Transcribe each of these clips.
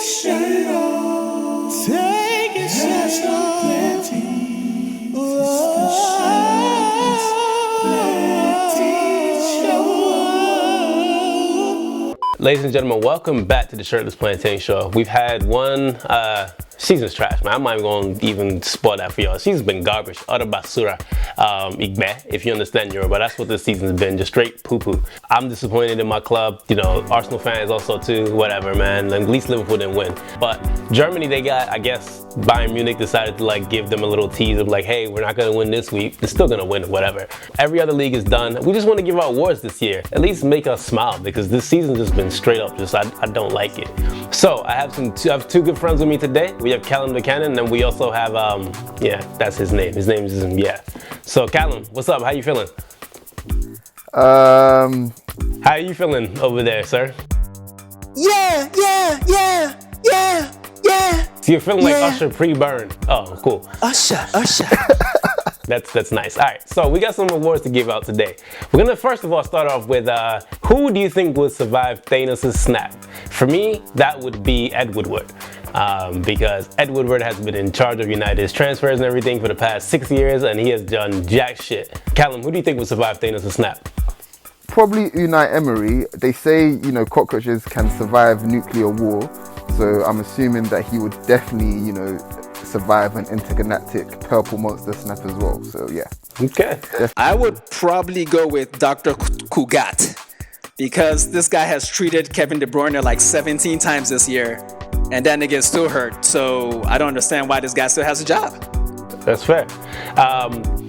shirt off. Take your shirt off. Plantain. Shirtless Plantain Show. Ladies and gentlemen, welcome back to the Shirtless Plantain Show. We've had one season's trash, man. I'm not going to even spoil that for y'all. Season's been garbage, utter basura, igbe, if you understand Yoruba. That's what this season's been, just straight poo-poo. I'm disappointed in my club. You know, Arsenal fans also too, whatever, man. At least Liverpool didn't win. But Germany, they got, I guess, Bayern Munich decided to like give them a little tease of like, hey, we're not going to win this week. They're still going to win, whatever. Every other league is done. We just want to give out awards this year. At least make us smile, because this season's just been straight up, just I don't like it. So I have two good friends with me today. We have Callum Buchanan, and we also have, yeah, that's his name. His name is, yeah. So Callum, what's up? How you feeling? How are you feeling over there, sir? Yeah. So you're feeling like Usher pre-burn. Oh, cool. Usher. That's nice. All right, so we got some awards to give out today. We're gonna first of all start off with who do you think would survive Thanos' snap? For me, that would be Ed Woodward. Because Ed Woodward has been in charge of United's transfers and everything for the past 6 years, and he has done jack shit. Callum, who do you think would survive Thanos' snap? Probably Unai Emery. They say, you know, cockroaches can survive nuclear war, so I'm assuming that he would definitely, you know, survive an intergalactic purple monster snap as well. So yeah. Okay. I would probably go with Dr. Kugat, because this guy has treated Kevin De Bruyne like 17 times this year, and that nigga is still hurt. So I don't understand why this guy still has a job. That's fair.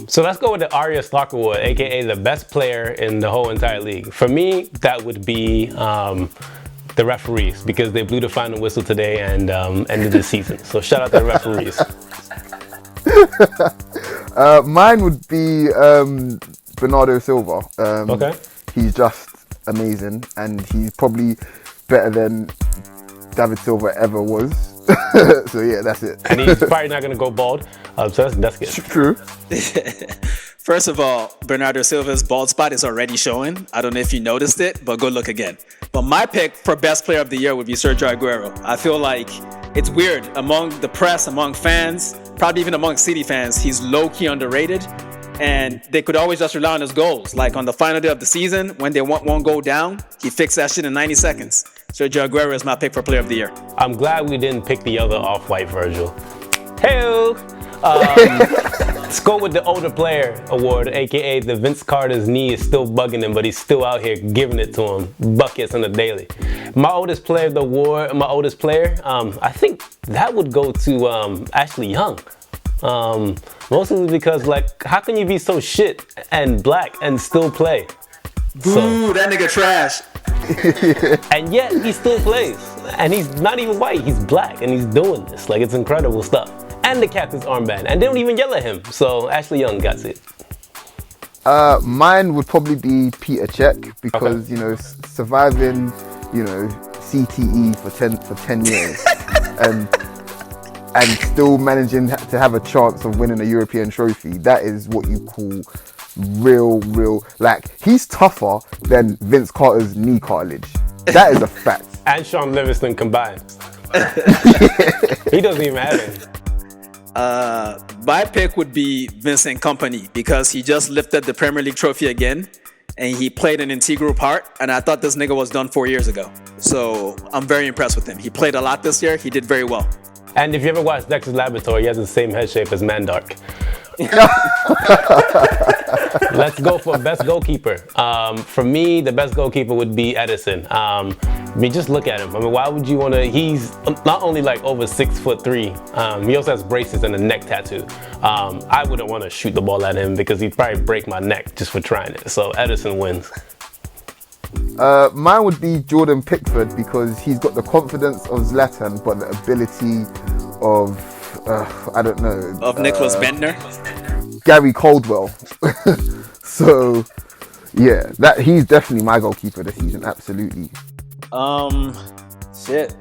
So let's go with the Arya Stark Award, aka the best player in the whole entire league. For me, that would be the referees, because they blew the final whistle today and ended the season. So shout out to the referees. Mine would be Bernardo Silva. Okay. He's just amazing, and he's probably better than David Silva ever was. So yeah, that's it. And he's probably not going to go bald. So that's good. True. First of all, Bernardo Silva's bald spot is already showing. I don't know if you noticed it, but go look again. But my pick for best player of the year would be Sergio Aguero. I feel like it's weird among the press, among fans, probably even among City fans. He's low-key underrated, and they could always just rely on his goals. Like on the final day of the season, when they want one goal down, he fixed that shit in 90 seconds. Sergio Aguero is my pick for player of the year. I'm glad we didn't pick the other off-white Virgil. Hey. Let's go with the older player award, aka the Vince Carter's knee is still bugging him, but he's still out here giving it to him buckets on the daily. My oldest player of the award, I think that would go to Ashley Young. Mostly because, like, how can you be so shit and black and still play? Boo, that nigga trash. And yet he still plays, and he's not even white, he's black, and he's doing this. Like, it's incredible stuff. And the captain's armband, and they don't even yell at him. So Ashley Young got it. Mine would probably be Peter Cech, because you know, surviving, you know, CTE for 10 years and still managing to have a chance of winning a European trophy. That is what you call real, like, he's tougher than Vince Carter's knee cartilage. That is a fact. And Sean Livingston combined. He doesn't even have it. My pick would be Vincent Kompany, because he just lifted the Premier League trophy again, and he played an integral part, and I thought this nigga was done 4 years ago. So I'm very impressed with him. He played a lot this year. He did very well. And if you ever watched Dexter's Laboratory, he has the same head shape as Mandark. Let's go for best goalkeeper. For me, the best goalkeeper would be Edison. I mean, just look at him. I mean, why would you want to? He's not only like over 6'3", he also has braces and a neck tattoo. I wouldn't want to shoot the ball at him, because he'd probably break my neck just for trying it. So Edison wins. Mine would be Jordan Pickford, because he's got the confidence of Zlatan, but the ability of, I don't know. Of Nicholas Bentner? Gary Caldwell. So, yeah, he's definitely my goalkeeper this season, absolutely. Shit.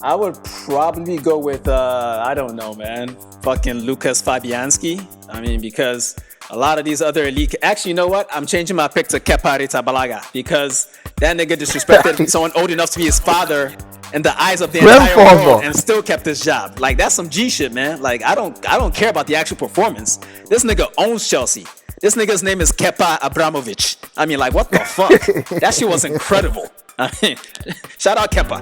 I would probably go with, I don't know, man. Fucking Lucas Fabianski. I mean, because a lot of these other elite... Actually, you know what? I'm changing my pick to Kepa Arrizabalaga, because that nigga disrespected someone old enough to be his father in the eyes of the entire Grandfather. world and still kept his job. Like, that's some G shit, man. Like, I don't care about the actual performance. This nigga owns Chelsea. This nigga's name is Kepa Abramovich. I mean, like, what the fuck? That shit was incredible. I mean, shout out Kepa.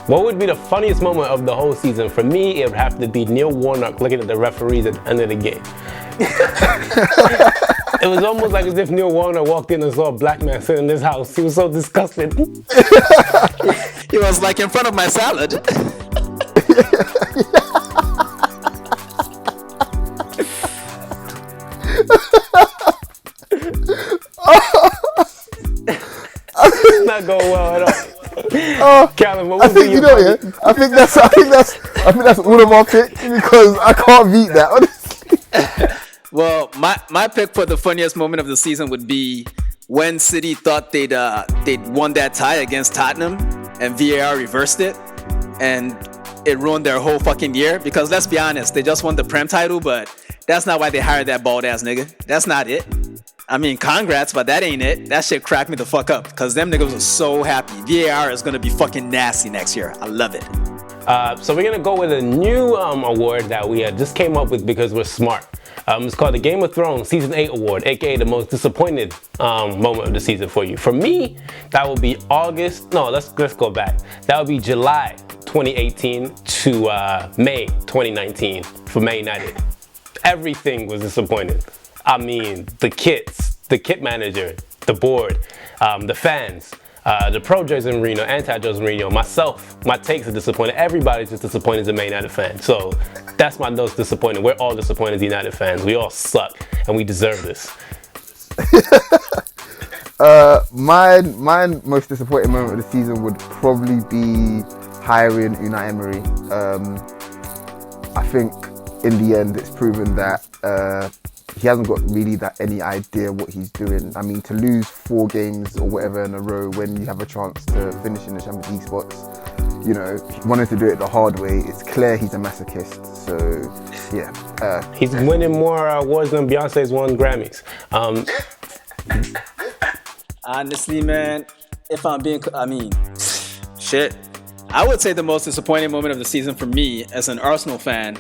What would be the funniest moment of the whole season? For me, it would have to be Neil Warnock looking at the referees at the end of the game. It was almost like as if Neil Warnock walked in and saw a black man sitting in his house. He was so disgusted. He was like in front of my salad. It's not going well at all. Callum, what would be your funny- I think that's all of our picks because I can't beat that, honestly. Well, my pick for the funniest moment of the season would be when City thought they'd won that tie against Tottenham and VAR reversed it, and it ruined their whole fucking year. Because let's be honest, they just won the Prem title, but that's not why they hired that bald ass nigga. That's not it. I mean, congrats, but that ain't it. That shit cracked me the fuck up because them niggas were so happy. VAR is gonna be fucking nasty next year. I love it. So we're gonna go with a new award that we just came up with because we're smart. It's called the Game of Thrones Season 8 Award, aka the most disappointed moment of the season for you. For me, that would be let's go back. That would be July 2018 to May 2019 for Man United. Everything was disappointing. I mean, the kits, the kit manager, the board, the fans, the pro Jose Mourinho, anti Jose Mourinho, myself, my takes are disappointed. Everybody's just disappointed as a Man United fan. So that's my most disappointed. We're all disappointed as United fans. We all suck and we deserve this. My most disappointing moment of the season would probably be hiring Unai Emery. I think in the end it's proven that he hasn't got really any idea what he's doing. I mean, to lose 4 games or whatever in a row when you have a chance to finish in the Champions League spots, you know, he wanted to do it the hard way. It's clear he's a masochist. So, yeah. He's winning more awards than Beyonce's won Grammys. Honestly, man, if I'm being, shit. I would say the most disappointing moment of the season for me as an Arsenal fan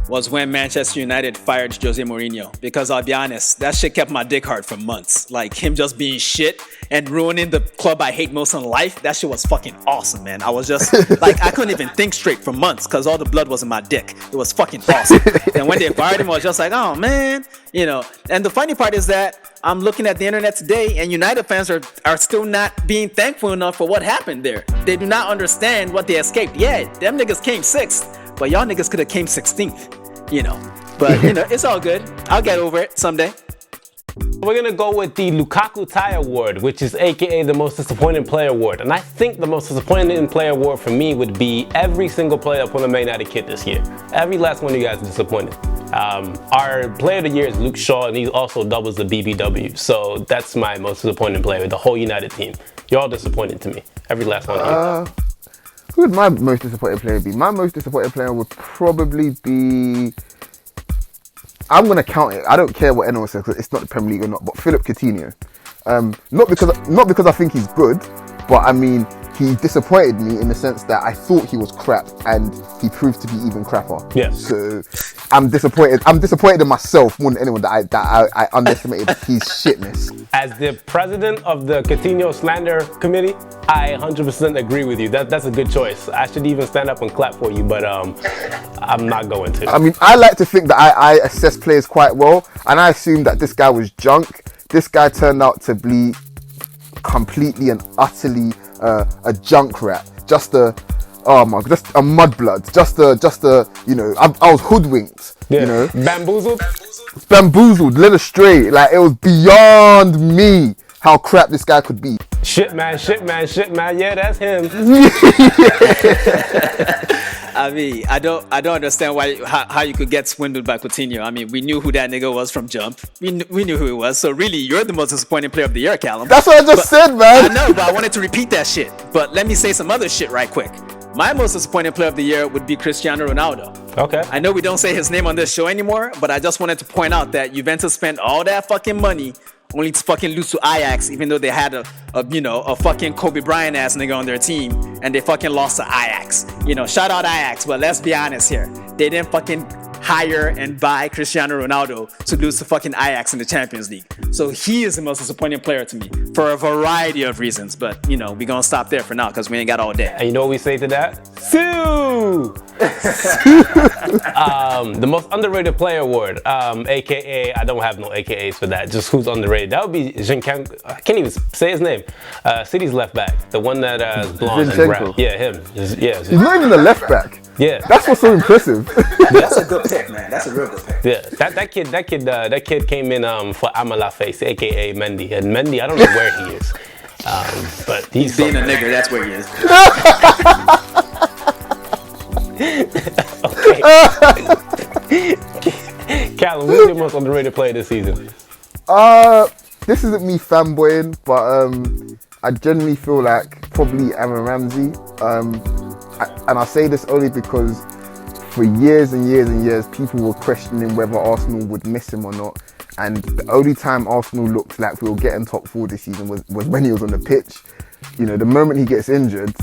was when Manchester United fired Jose Mourinho. Because I'll be honest, that shit kept my dick hard for months. Like, him just being shit and ruining the club I hate most in life, that shit was fucking awesome, man. I was just, like, I couldn't even think straight for months because all the blood was in my dick. It was fucking awesome. And when they fired him, I was just like, oh, man. You know, and the funny part is that I'm looking at the internet today and United fans are still not being thankful enough for what happened there. They do not understand what they escaped. Yeah, them niggas came 6th, but y'all niggas could have came 16th. You know, but you know, it's all good. I'll get over it someday. We're gonna go with the Lukaku Tie Award, which is aka the most disappointing player award. And I think the most disappointing player award for me would be every single player up on the Man United kit this year. Every last one of you guys is disappointed. Our player of the year is Luke Shaw, and he also doubles the BBW. So that's my most disappointing player, the whole United team. You're all disappointed to me. Every last one of you. Who would my most disappointed player be? My most disappointed player would probably be... I'm going to count it. I don't care what anyone says, because it's not the Premier League or not, but Philip Coutinho. Not because I think he's good, but I mean, he disappointed me in the sense that I thought he was crap, and he proved to be even crapper. Yes. So I'm disappointed. I'm disappointed in myself more than anyone that I underestimated his shitness. As the president of the Coutinho Slander Committee, I 100% agree with you. That's a good choice. I should even stand up and clap for you, but I'm not going to. I mean, I like to think that I assess players quite well, and I assumed that this guy was junk. This guy turned out to be completely and utterly a junk rat. Just a mudblood. Just a you know, I was hoodwinked. Yeah. You know, Bamboozled. led astray. Like, it was beyond me how crap this guy could be. Shit man. Yeah, that's him. I mean, I don't understand how you could get swindled by Coutinho. I mean, we knew who that nigga was from jump. We knew who he was. So really, you're the most disappointing player of the year, Callum. That's what I just said, man. I know, but I wanted to repeat that shit. But let me say some other shit right quick. My most disappointing player of the year would be Cristiano Ronaldo. Okay. I know we don't say his name on this show anymore, but I just wanted to point out that Juventus spent all that fucking money only to fucking lose to Ajax, even though they had a fucking Kobe Bryant ass nigga on their team, and they fucking lost to Ajax. Shout out Ajax, but let's be honest here. They didn't fucking hire and buy Cristiano Ronaldo to lose to fucking Ajax in the Champions League. So he is the most disappointing player to me for a variety of reasons. But, we gonna stop there for now because we ain't got all day. And you know what we say to that? Sue! The most underrated player award, aka, I don't have no AKAs for that, just who's underrated. That would be Zinchenko. I can't even say his name. City's left back, the one that is blonde and brown. Yeah, him. He's not even a left back. Yeah, that's what's so impressive. That's a good pick, man. That's a real good pick. Yeah, that kid came in for Amala Face, aka Mendy, and Mendy, I don't know where he is, but he's being a nigger. That's where he is. Okay. Callum, who's your most underrated player this season? This isn't me fanboying, but I genuinely feel like probably Aaron Ramsey. And I say this only because for years and years and years, people were questioning whether Arsenal would miss him or not. And the only time Arsenal looked like we were getting top 4 this season was when he was on the pitch. The moment he gets injured,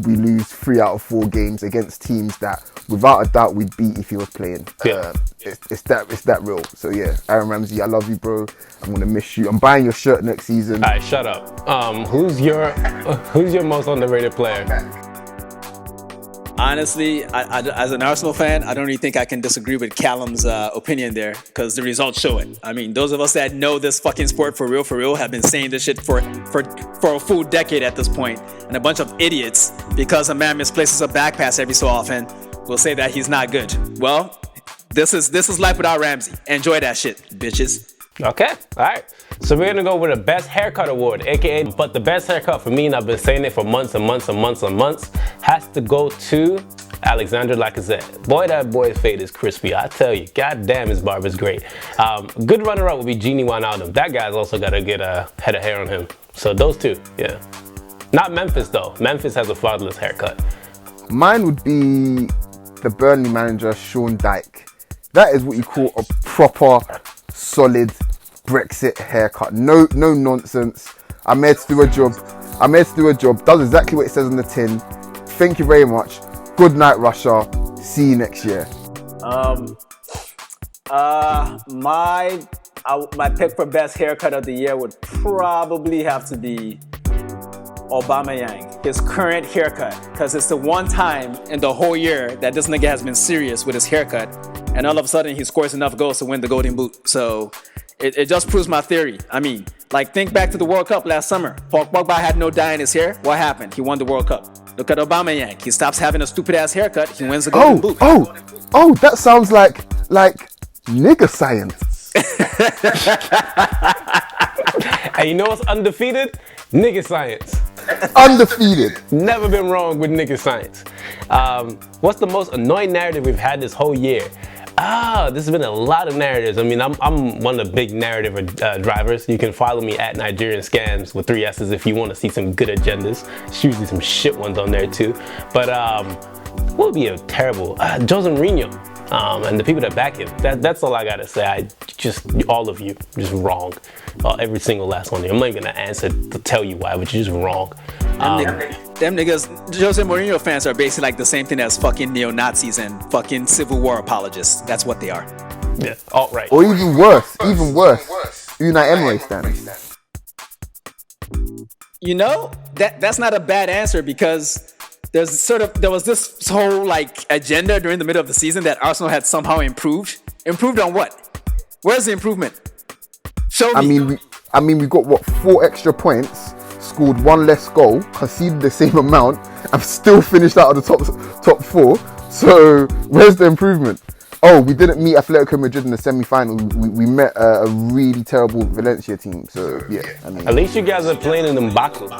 we lose 3 out of 4 games against teams that, without a doubt, we'd beat if he was playing. Yeah. It's that real. So yeah, Aaron Ramsey, I love you, bro. I'm gonna miss you. I'm buying your shirt next season. All right, shut up. Who's your most underrated player? Honestly, I, as an Arsenal fan, I don't really think I can disagree with Callum's opinion there, because the results show it. I mean, those of us that know this fucking sport for real, have been saying this shit for a full decade at this point. And a bunch of idiots, because a man misplaces a back pass every so often, will say that he's not good. Well, this is life without Ramsey. Enjoy that shit, bitches. Okay, all right. So we're gonna go with the best haircut award, aka, but the best haircut for me, and I've been saying it for months and months and months and months, has to go to Alexander Lacazette. Boy, that boy's fade is crispy. I tell you, goddamn, his barber's great. Good runner-up would be Genie Wijnaldum. That guy's also got a good head of hair on him. So those two, yeah. Not Memphis though. Memphis has a fatherless haircut. Mine would be the Burnley manager, Sean Dyche. That is what you call a proper, solid Brexit haircut. No nonsense. I'm here to do a job. Does exactly what it says on the tin. Thank you very much. Good night, Russia. See you next year. My pick for best haircut of the year would probably have to be Aubameyang, his current haircut, because it's the one time in the whole year that this nigga has been serious with his haircut, and all of a sudden he scores enough goals to win the Golden Boot. So it just proves my theory. I mean, think back to the World Cup last summer. Paul Pogba had no dye in his hair. What happened? He won the World Cup. Look at Aubameyang. He stops having a stupid ass haircut. He wins the Golden Boot. Oh, that sounds like nigger science. And you know what's undefeated? Nigga science. Undefeated. Never been wrong with nigga science. What's the most annoying narrative we've had this whole year? There's been a lot of narratives. I mean, I'm one of the big narrative drivers. You can follow me at Nigerian Scams with 3 S's if you want to see some good agendas. There's usually some shit ones on there too. But what would be a terrible Jose Mourinho and the people that back him. That's all I gotta say. All of you, just wrong. Every single last one of you. I'm not even gonna answer to tell you why, but you're just wrong. Them niggas, Jose Mourinho fans are basically like the same thing as fucking neo-Nazis and fucking Civil War apologists. That's what they are. Yeah, alt-right. Or even worse. Unai Emery stands. That's not a bad answer, because there was this whole agenda during the middle of the season that Arsenal had somehow improved. Improved on what? Where's the improvement? Show me. I mean, we got 4 extra points, scored 1 less goal, conceded the same amount, and still finished out of the top 4. So where's the improvement? Oh, we didn't meet Atletico Madrid in the semi-final. We met a really terrible Valencia team. So yeah, I mean, at least you guys are playing in Mbaku.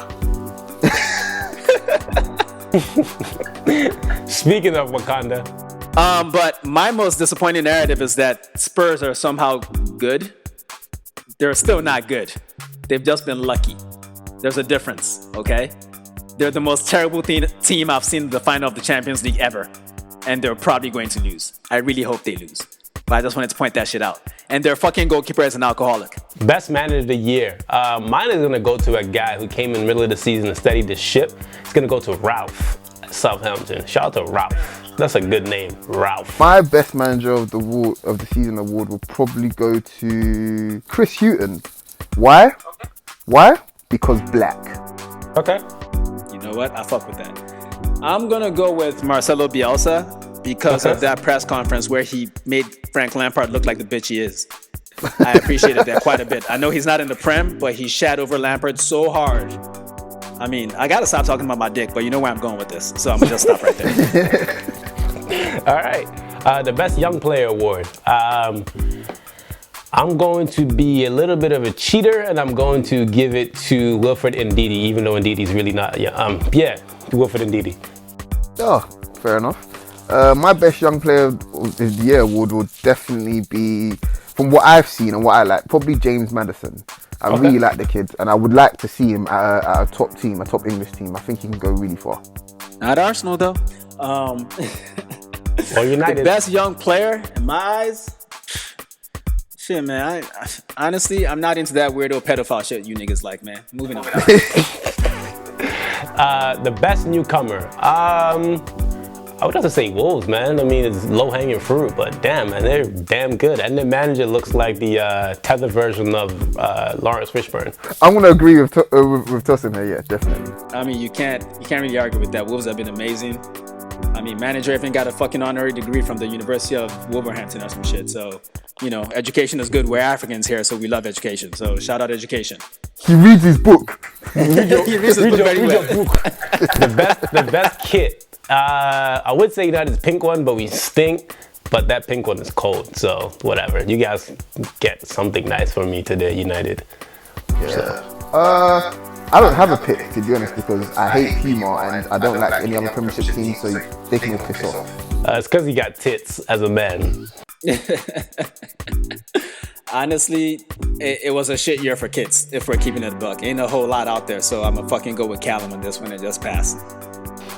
Speaking of Wakanda. But my most disappointing narrative is that Spurs are somehow good. They're still not good. They've just been lucky. There's a difference, okay? They're the most terrible team I've seen in the final of the Champions League ever. And they're probably going to lose. I really hope they lose. But I just wanted to point that shit out. And their fucking goalkeeper is an alcoholic. Best manager of the year. Mine is gonna go to a guy who came in middle of the season and steadied the ship. It's gonna go to Ralph at Southampton. Shout out to Ralph. That's a good name, Ralph. My best manager of the season award will probably go to Chris Hughton. Why? Why? Because black. Okay. You know what? I fuck with that. I'm gonna go with Marcelo Bielsa because of that press conference where he made Frank Lampard look like the bitch he is. I appreciated that quite a bit. I know he's not in the Prem, but he shat over Lampard so hard. I mean, I gotta stop talking about my dick, but you know where I'm going with this, so I'm gonna just stop right there. All right. The best young player award. I'm going to be a little bit of a cheater, and I'm going to give it to Wilfred Ndidi, even though Ndidi's really not. Wilfred Ndidi. Oh, fair enough. My best young player of the year award would definitely be, from what I've seen and what I like, probably James Maddison. I really like the kid, and I would like to see him at a top team, a top English team. I think he can go really far. Not Arsenal though. Well, United. The best young player in my eyes. Shit, man. I honestly, I'm not into that weirdo pedophile shit you niggas like, man. Moving on. The best newcomer. I would have to say Wolves, man. I mean, it's low-hanging fruit, but damn, man, they're damn good. And the manager looks like the tether version of Lawrence Fishburne. I'm gonna agree with Tosin here. Yeah, definitely. I mean, you can't really argue with that. Wolves have been amazing. I mean, manager even got a fucking honorary degree from the University of Wolverhampton or some shit. So, you know, education is good. We're Africans here, so we love education. So, shout out education. He reads his book. He reads his book very well. The best kit. I would say United's pink one, but we stink. But that pink one is cold, so whatever. You guys get something nice for me today, United. Yeah. So. I don't have a pick, to be honest, because I hate Puma and I don't like any other Premiership team, so they can all piss off. It's because he got tits as a man. Honestly, it was a shit year for kids, if we're keeping it a buck. Ain't a whole lot out there, so I'm gonna fucking go with Callum on this one and just pass.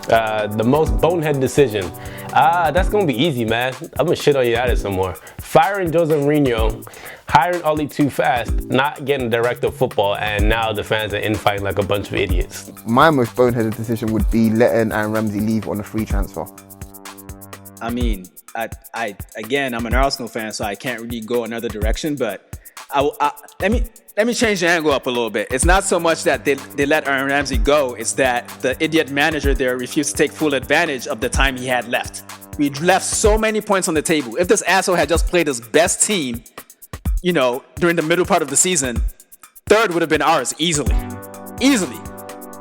The most bonehead decision. That's gonna be easy, man. I'm gonna shit on United some more. Firing Jose Mourinho, hiring Oli too fast, not getting director of football, and now the fans are infighting like a bunch of idiots. My most boneheaded decision would be letting Aaron Ramsey leave on a free transfer. I mean, again, I'm an Arsenal fan, so I can't really go another direction, but let me change the angle up a little bit. It's not so much that they let Aaron Ramsey go, it's that the idiot manager there refused to take full advantage of the time he had left. We left so many points on the table. If this asshole had just played his best team, you know, during the middle part of the season, third would have been ours easily. Easily.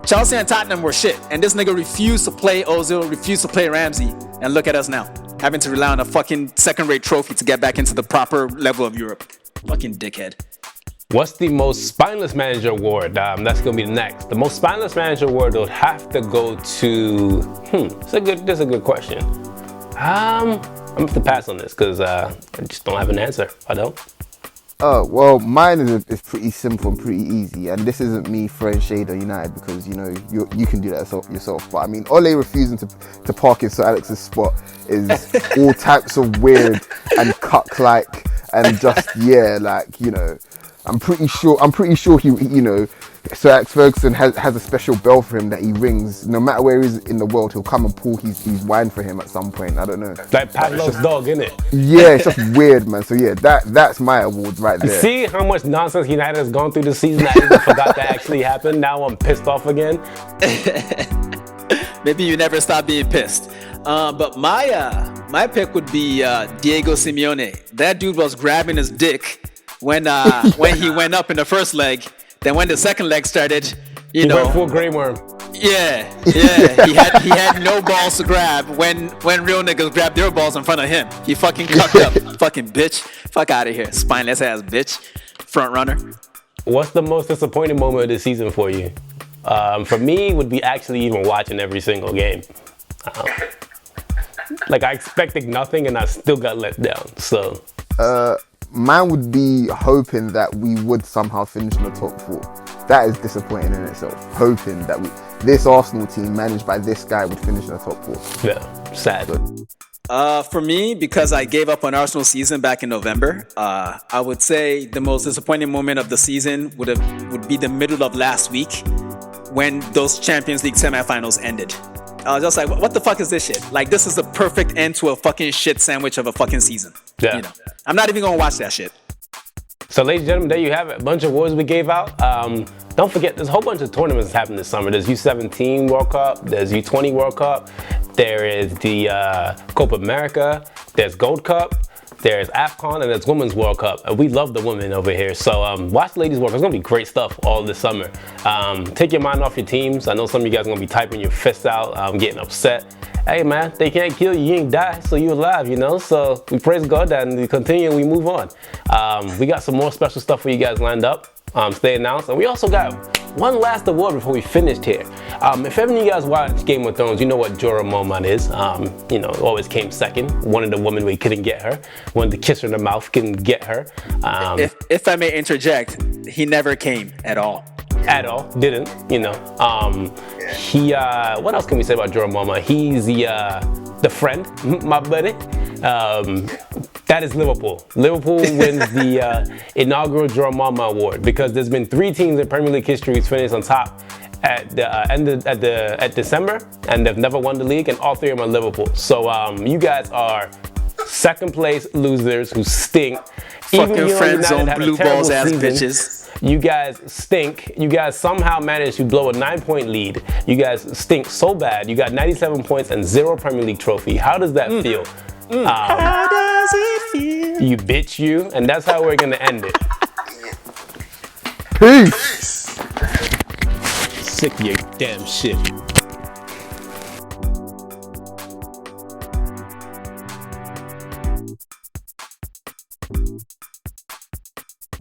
Chelsea and Tottenham were shit, and this nigga refused to play Ozil, refused to play Ramsey, and look at us now, having to rely on a fucking second-rate trophy to get back into the proper level of Europe. Fucking dickhead. What's the most spineless manager award? That's gonna be the next. The most spineless manager award will have to go to. That's a good question. I'm gonna have to pass on this because I just don't have an answer. I don't. Well, mine is pretty simple and pretty easy, and this isn't me throwing shade on United because, you know, you can do that yourself. But I mean, Ole refusing to park in Sir Alex's spot is all types of weird and cuck-like, and just like, you know, I'm pretty sure he, you know, Sir Alex Ferguson has a special bell for him that he rings. No matter where he is in the world, he'll come and pull his wine for him at some point. I don't know. Like Pavlov's dog, innit? Yeah, it's just weird, man. So yeah, that's my award right there. See how much nonsense United has gone through this season? I even forgot that actually happened. Now I'm pissed off again. Maybe you never stop being pissed. But my pick would be Diego Simeone. That dude was grabbing his dick when he went up in the first leg. Then when the second leg started, he went full Grey Worm. Yeah. He had no balls to grab when real niggas grabbed their balls in front of him. He fucking cucked up. Fucking bitch. Fuck out of here. Spineless ass bitch. Front runner. What's the most disappointing moment of the season for you? For me, would be actually even watching every single game. Like I expected nothing and I still got let down. So. Mine would be hoping that we would somehow finish in the top 4. That is disappointing in itself. Hoping that this Arsenal team managed by this guy would finish in the top 4. Yeah, sad. For me, because I gave up on Arsenal season back in November, I would say the most disappointing moment of the season would be the middle of last week when those Champions League semifinals ended. I was just like, what the fuck is this shit? Like, this is the perfect end to a fucking shit sandwich of a fucking season. Yeah. You know, I'm not even gonna watch that shit. So, ladies and gentlemen, there you have it. A bunch of awards we gave out. Don't forget, there's a whole bunch of tournaments happening this summer. There's U17 World Cup. There's U20 World Cup. There is the Copa America. There's Gold Cup. There's AFCON, and there's Women's World Cup. And we love the women over here. So watch the ladies work. It's going to be great stuff all this summer. Take your mind off your teams. I know some of you guys are going to be typing your fists out, getting upset. Hey, man, they can't kill you. You ain't die, so you're alive, you know? So we praise God and we continue and we move on. We got some more special stuff for you guys lined up. Stay announced. And we also got one last award before we finished here. If ever you guys watch Game of Thrones, you know what Jorah Mormont is. You know, always came second. Wanted a woman we couldn't get her. Wanted to kiss her in the mouth, couldn't get her. If I may interject, he never came at all. At all, didn't, you know. He, what else can we say about Jorah Mormont? He's the friend, my buddy. That is Liverpool. Liverpool wins the inaugural Jorah Mormont Award because there's been 3 teams in Premier League history who's finished on top at December, and they've never won the league, and all 3 of them are Liverpool. So you guys are second place losers who stink. Fucking friend zone blue balls ass bitches. You guys stink. You guys somehow managed to blow a 9-point lead. You guys stink so bad. You got 97 points and 0 Premier League trophy. How does that feel? How does it feel? You bitch you, and that's how we're gonna end it. Peace. Sick of your damn shit.